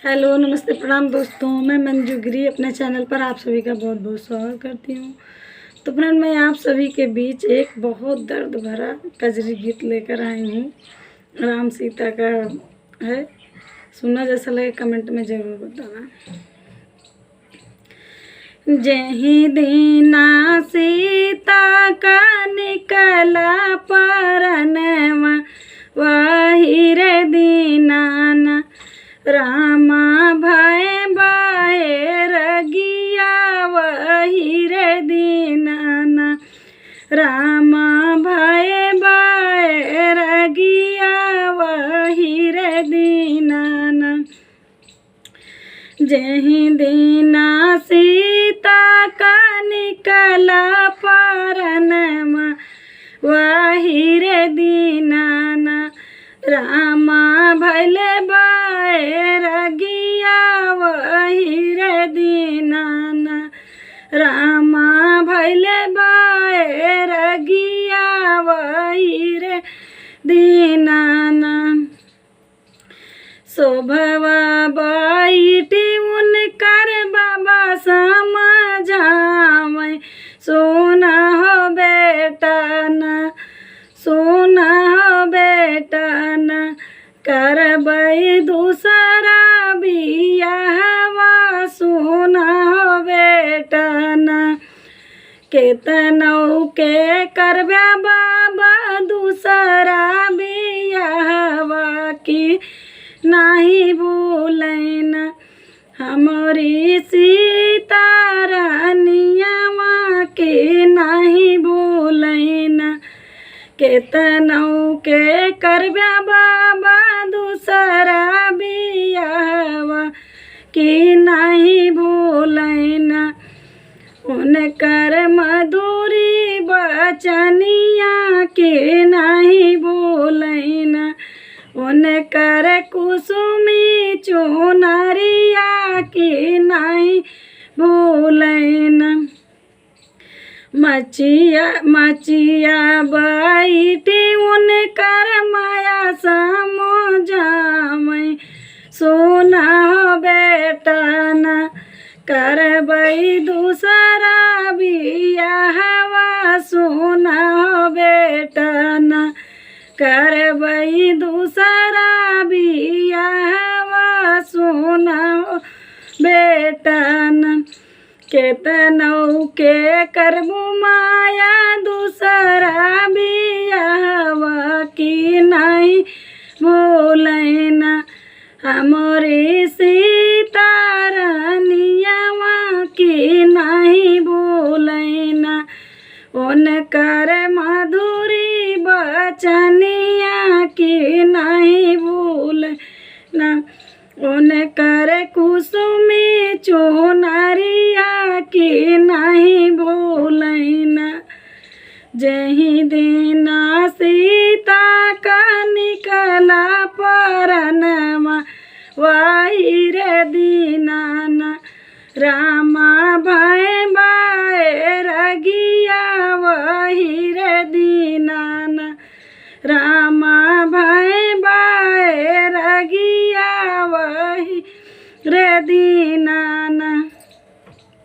Hello नमस्ते प्रणाम दोस्तों, मैं मंजू गिरी अपने चैनल पर आप सभी का बहुत बहुत स्वागत करती हूँ। तो फ्रेंड, मैं आप सभी के बीच एक बहुत दर्द भरा कजरी गीत लेकर आई हूँ। राम सीता का है। सुनना जैसा लगे कमेंट में ज़रूर बताना। जही दीना सीता का निकला परनवा, वही रे दीनाना रामा भय बाए रगिया, वही रे दीनाना रामा भय बाए रगिया, वही रे दीनाना। जही दीना सीता का निकला परनमा, वही रे दीनाना रामा भले बाए रगिया, वही रे दीनाना रामा भले बाए रगिया, वही रे दीनाना। शोभवा बैठी उनकर बाबा समझावे, सोना हो बेटा न, सोना हो बेटा न, करबै दूसरा बियाहवा, सोना हो बेटा न। केतनौ के करब्या बाबा दूसरा बियाहवा, की नाही भूलैन हमारी सीता रानियावा, के नाही भूलैन। केतनौ के करब्या बाबा दूसरा बियाहवा, की नाही भूलैन। उनकर मधुरी बचनिया, के नाही भूलैन। उनकर कुसुमी चुनरिया, के नाही भूलैन। मचिया बैठी उनकर माया समझावे, सोना हो बेटा न, करबै दूसरा बियाहवा, सोना हो बेटा न, करबै दूसरा बियाहवा, सोना हो बेटा न। केतनौ के करबू माया दूसरा बियाहवा, की नहीं भूलैन हमारी सीता रानियावा, की नहीं भूलैन। उनकर मधुरी बचनिया, की नहीं भूलैन। उनकर कुसुमी चुनरिया, की नहीं भूलैन। जही दीना सीता का निकला परनमा, वही रे दीनाना राम